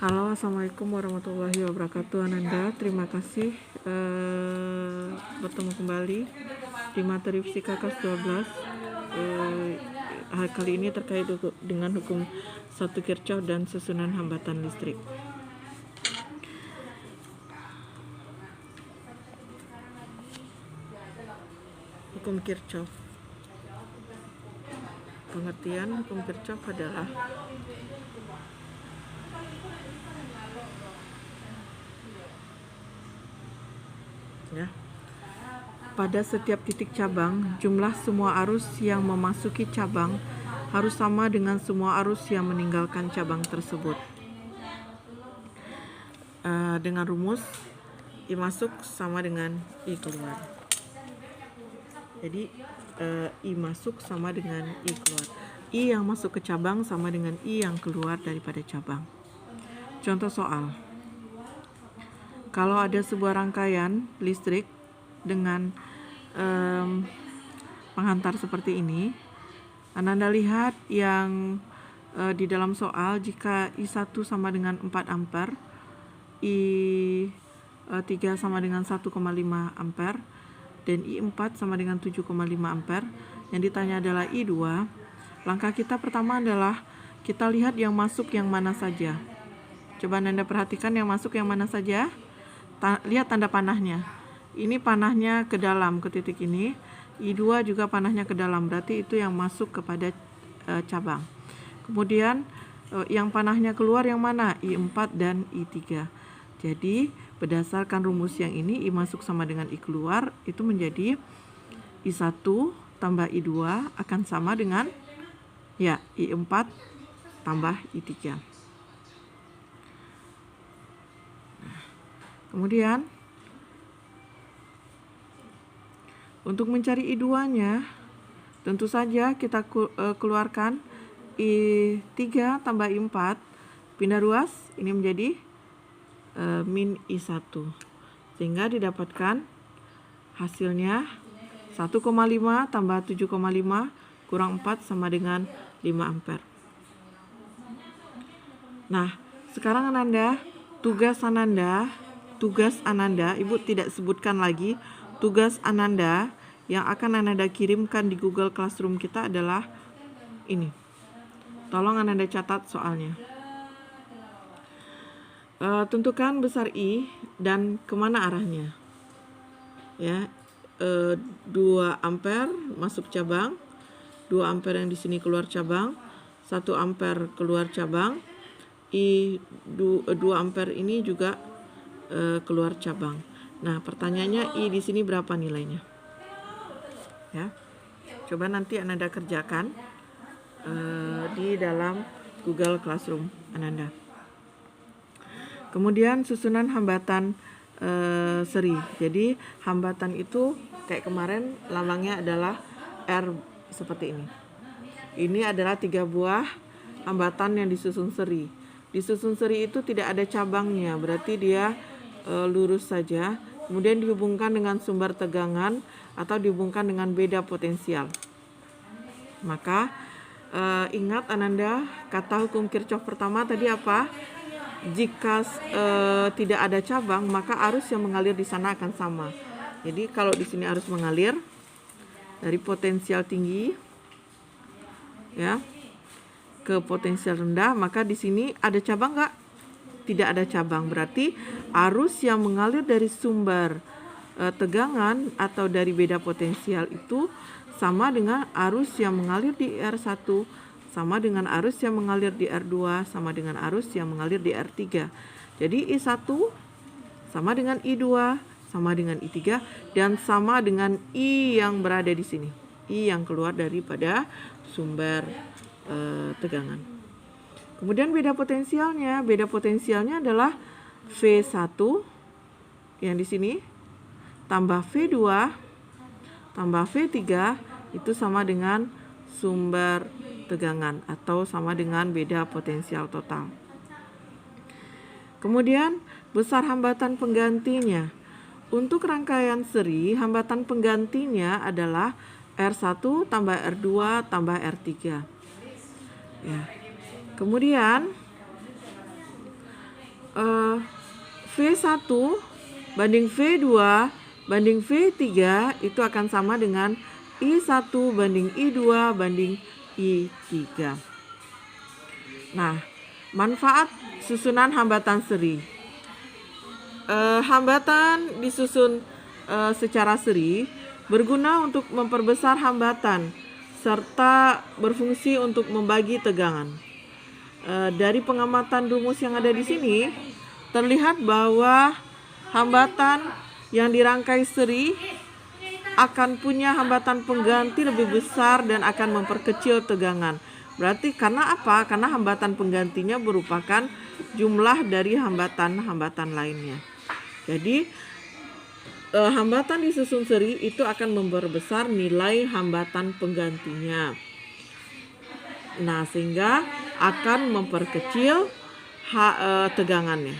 Halo, assalamualaikum warahmatullahi wabarakatuh. Ananda, terima kasih bertemu kembali di materi fisika kelas 12. Kali ini terkait dengan hukum 1 Kirchhoff dan susunan hambatan listrik. Hukum Kirchhoff. Pengertian hukum Kirchhoff adalah pada setiap titik cabang, jumlah semua arus yang memasuki cabang harus sama dengan semua arus yang meninggalkan cabang tersebut. Dengan rumus I masuk sama dengan I keluar. Jadi I masuk sama dengan I keluar. I yang masuk ke cabang sama dengan I yang keluar daripada cabang. Contoh soal. Kalau ada sebuah rangkaian listrik dengan penghantar seperti ini, Ananda lihat yang di dalam soal, jika I1 sama dengan 4 ampere, I3 sama dengan 1,5 ampere, dan I4 sama dengan 7,5 ampere. Yang ditanya adalah I2. Langkah kita pertama adalah kita lihat yang masuk yang mana saja. Coba Ananda perhatikan yang masuk yang mana saja. Lihat tanda panahnya. Ini panahnya ke dalam, ke titik ini. I2 juga panahnya ke dalam, berarti itu yang masuk kepada cabang. Kemudian yang panahnya keluar yang mana? I4 dan I3. Jadi berdasarkan rumus yang ini, I masuk sama dengan I keluar, itu menjadi I1 tambah I2 akan sama dengan I4 tambah I3. Kemudian untuk mencari I2-nya, tentu saja kita keluarkan I3 tambah I4, pindah ruas, ini menjadi min I1. Sehingga didapatkan hasilnya 1,5 tambah 7,5 kurang 4 sama dengan 5 ampere. Nah, sekarang tugas Ananda, Ibu tidak sebutkan lagi, tugas Ananda yang akan Ananda kirimkan di Google Classroom kita adalah ini. Tolong Ananda catat soalnya. Tentukan besar I dan kemana arahnya. 2 ampere masuk cabang, 2 ampere yang di sini keluar cabang, 1 ampere keluar cabang, I2 ampere ini juga keluar cabang. Nah, pertanyaannya I di sini berapa nilainya? Ya. Coba nanti Ananda kerjakan di dalam Google Classroom Ananda. Kemudian susunan hambatan seri. Jadi hambatan itu kayak kemarin lambangnya adalah R seperti ini. Ini adalah 3 buah hambatan yang disusun seri. Disusun seri itu tidak ada cabangnya, berarti dia lurus saja, kemudian dihubungkan dengan sumber tegangan atau dihubungkan dengan beda potensial. Maka ingat Ananda, kata hukum Kirchhoff pertama tadi apa? Jika tidak ada cabang, maka arus yang mengalir di sana akan sama. Jadi kalau di sini arus mengalir dari potensial tinggi ke potensial rendah, maka di sini ada cabang nggak? Tidak ada cabang, berarti arus yang mengalir dari sumber tegangan atau dari beda potensial itu sama dengan arus yang mengalir di R1, sama dengan arus yang mengalir di R2, sama dengan arus yang mengalir di R3. Jadi I1 sama dengan I2, sama dengan I3, dan sama dengan I yang berada di sini, I yang keluar daripada sumber tegangan. Kemudian beda potensialnya adalah V1 yang di sini tambah V2 tambah V3 itu sama dengan sumber tegangan atau sama dengan beda potensial total. Kemudian besar hambatan penggantinya. Untuk rangkaian seri, hambatan penggantinya adalah R1 tambah R2 tambah R3. Ya. Kemudian eh, V1 banding V2 banding V3 itu akan sama dengan I1 banding I2 banding I3. Nah, manfaat susunan hambatan seri. Hambatan disusun secara seri berguna untuk memperbesar hambatan serta berfungsi untuk membagi tegangan. Dari pengamatan rumus yang ada di sini terlihat bahwa hambatan yang dirangkai seri akan punya hambatan pengganti lebih besar dan akan memperkecil tegangan. Berarti karena apa? Karena hambatan penggantinya merupakan jumlah dari hambatan-hambatan lainnya. Jadi hambatan disusun seri itu akan memperbesar nilai hambatan penggantinya. Nah, sehingga akan memperkecil tegangannya.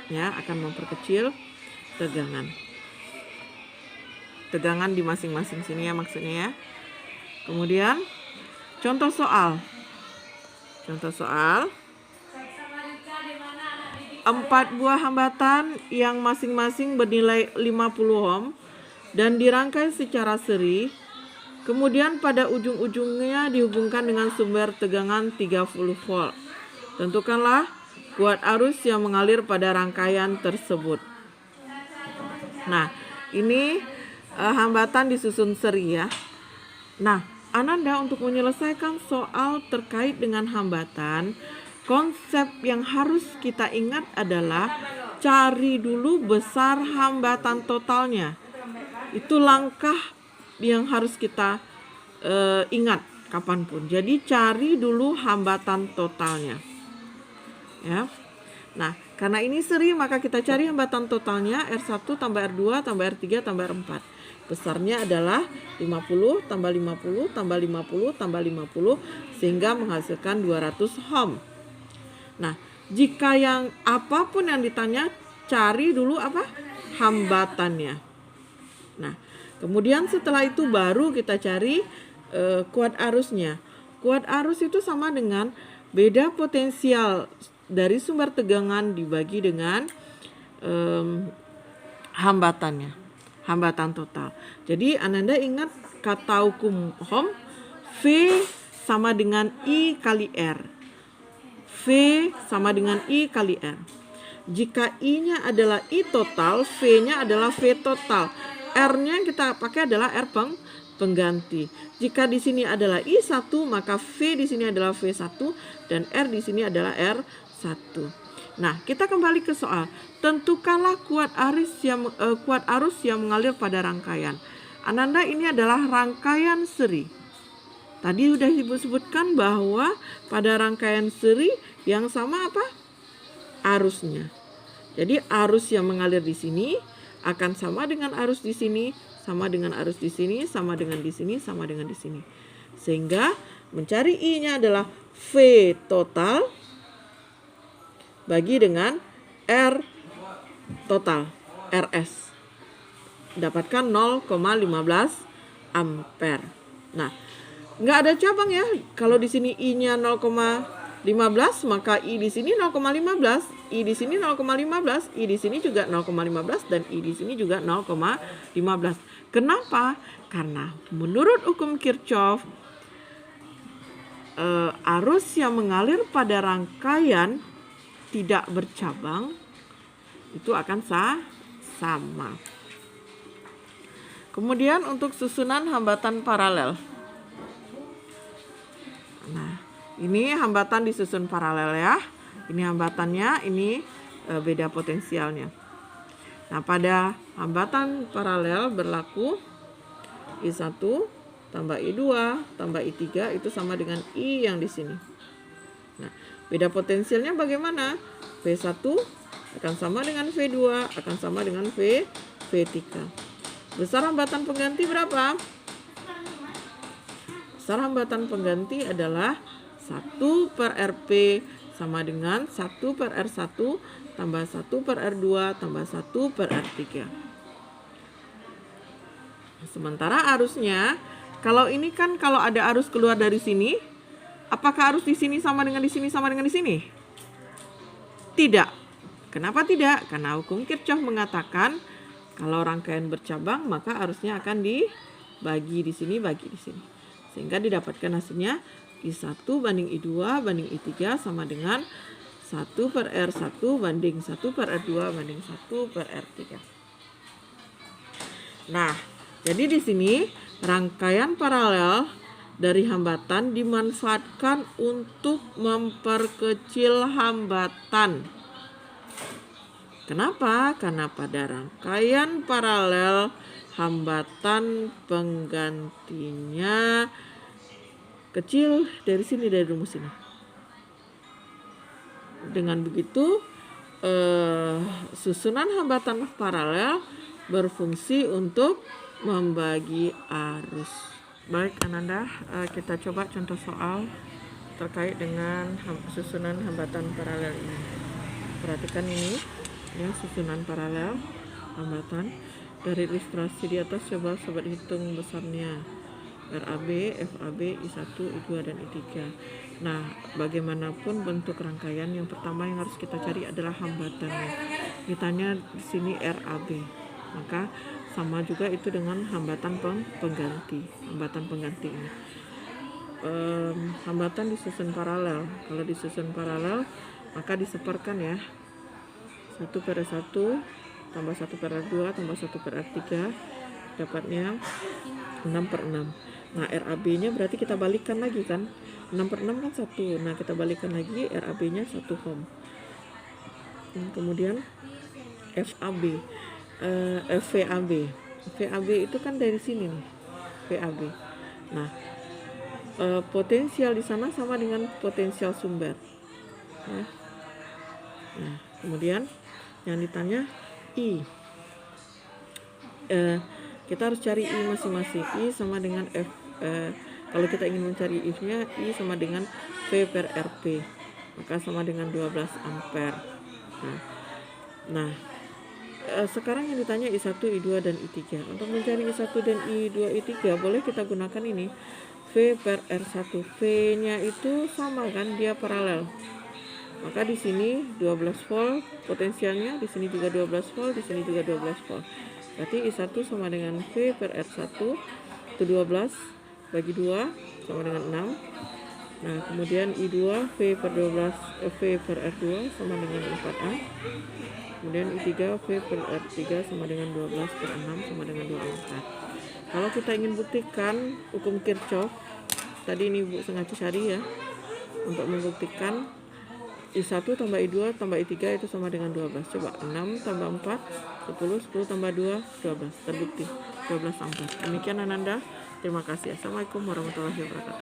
Ya, akan memperkecil tegangan. Tegangan di masing-masing sini ya maksudnya ya. Kemudian contoh soal. 4 buah hambatan yang masing-masing bernilai 50 ohm dan dirangkai secara seri. Kemudian pada ujung-ujungnya dihubungkan dengan sumber tegangan 30 volt. Tentukanlah kuat arus yang mengalir pada rangkaian tersebut. Nah, ini hambatan disusun seri ya. Nah, Ananda untuk menyelesaikan soal terkait dengan hambatan, konsep yang harus kita ingat adalah cari dulu besar hambatan totalnya. Itu langkah yang harus kita ingat kapanpun. Jadi cari dulu hambatan totalnya. Ya. Nah, karena ini seri maka kita cari hambatan totalnya R1 tambah R2 tambah R3 tambah R4. Besarnya adalah 50 tambah 50 tambah 50 tambah 50 sehingga menghasilkan 200 ohm. Nah, jika yang apapun yang ditanya, cari dulu apa? Hambatannya. Nah, kemudian setelah itu baru kita cari kuat arusnya. Kuat arus itu sama dengan beda potensial dari sumber tegangan dibagi dengan hambatannya, hambatan total. Jadi Ananda ingat kata hukum Ohm, V sama dengan I kali R. V sama dengan I kali R. Jika I-nya adalah I total, V-nya adalah V total. R-nya yang kita pakai adalah R pengganti. Jika di sini adalah I1, maka V di sini adalah V1 dan R di sini adalah R1. Nah, kita kembali ke soal. Tentukanlah kuat arus yang mengalir pada rangkaian. Ananda, ini adalah rangkaian seri. Tadi sudah disebutkan bahwa pada rangkaian seri yang sama apa? Arusnya. Jadi arus yang mengalir di sini akan sama dengan arus di sini, sama dengan arus di sini, sama dengan di sini, sama dengan di sini. Sehingga mencari I-nya adalah V total bagi dengan R total, RS. Dapatkan 0,15 ampere. Nah, nggak ada cabang ya. Kalau di sini I-nya 0,15, maka I di sini 0,15, I di sini 0,15, I di sini juga 0,15 dan I di sini juga 0,15. Kenapa? Karena menurut hukum Kirchhoff, arus yang mengalir pada rangkaian tidak bercabang itu akan sama. Kemudian untuk susunan hambatan paralel. Nah, ini hambatan disusun paralel ya. Ini hambatannya, ini beda potensialnya. Nah, pada hambatan paralel berlaku I1 tambah I2 tambah I3 itu sama dengan I yang di sini. Nah, beda potensialnya bagaimana? V1 akan sama dengan V2 akan sama dengan V3. Besar hambatan pengganti berapa? Besar hambatan pengganti adalah 1 per Rp sama dengan 1 per R1 tambah 1 per R2 tambah 1 per R3. Sementara arusnya, kalau ini kan kalau ada arus keluar dari sini, apakah arus di sini sama dengan di sini sama dengan di sini? Tidak. Kenapa tidak? Karena hukum Kirchhoff mengatakan kalau rangkaian bercabang maka arusnya akan dibagi di sini, bagi di sini. Sehingga didapatkan hasilnya I1 banding I2 banding I3 sama dengan 1/R1 banding 1/R2 banding 1/R3. Nah, jadi di sini rangkaian paralel dari hambatan dimanfaatkan untuk memperkecil hambatan. Kenapa? Karena pada rangkaian paralel hambatan penggantinya kecil dari sini, dari rumus ini. Dengan begitu susunan hambatan paralel berfungsi untuk membagi arus. Baik Ananda, kita coba contoh soal terkait dengan susunan hambatan paralel ini. Perhatikan ini ya, susunan paralel hambatan. Dari ilustrasi di atas coba sobat hitung besarnya RAB, FAB, I1, I2 dan I3. Nah, bagaimanapun bentuk rangkaian, yang pertama yang harus kita cari adalah hambatannya. Ditanya di sini RAB, maka sama juga itu dengan hambatan pengganti. Hambatan pengganti ini hambatan disusun paralel. Kalau disusun paralel maka diseparkan ya, 1/1 tambah 1/2 tambah 1/3 dapatnya 6/6. Nah, RAB nya berarti kita balikkan lagi kan, 6/6 kan 1. Nah, kita balikkan lagi, RAB nya 1 ohm. Kemudian FAB, VAB itu kan dari sini nih, VAB. Nah, potensial di sana sama dengan potensial sumber ya. Nah, kemudian yang ditanya I, kita harus cari I masing-masing. I sama dengan F, kalau kita ingin mencari I-nya, I sama dengan V/RP, maka sama dengan 12 ampere. Nah, sekarang yang ditanya I1, I2 dan I3. Untuk mencari I1 dan I2, I3 boleh kita gunakan ini V/R1. V-nya itu sama kan, dia paralel. Maka di sini 12 volt potensialnya, di sini juga 12 volt, di sini juga 12 volt. Berarti I1 sama dengan V/R1 itu 12 bagi 2 sama dengan 6. Nah, kemudian I2 V/R2 sama dengan 4A. Kemudian I3 V/R3 sama dengan 12/6 sama dengan 24. Kalau kita ingin buktikan hukum Kirchhoff, tadi ini Bu sengaja cari ya, untuk membuktikan I1 tambah I2 tambah I3 itu sama dengan 12. Coba 6 tambah 4 10, 10 tambah 2 12. Terbukti 12 ampere. Demikian Ananda. Terima kasih. Assalamualaikum warahmatullahi wabarakatuh.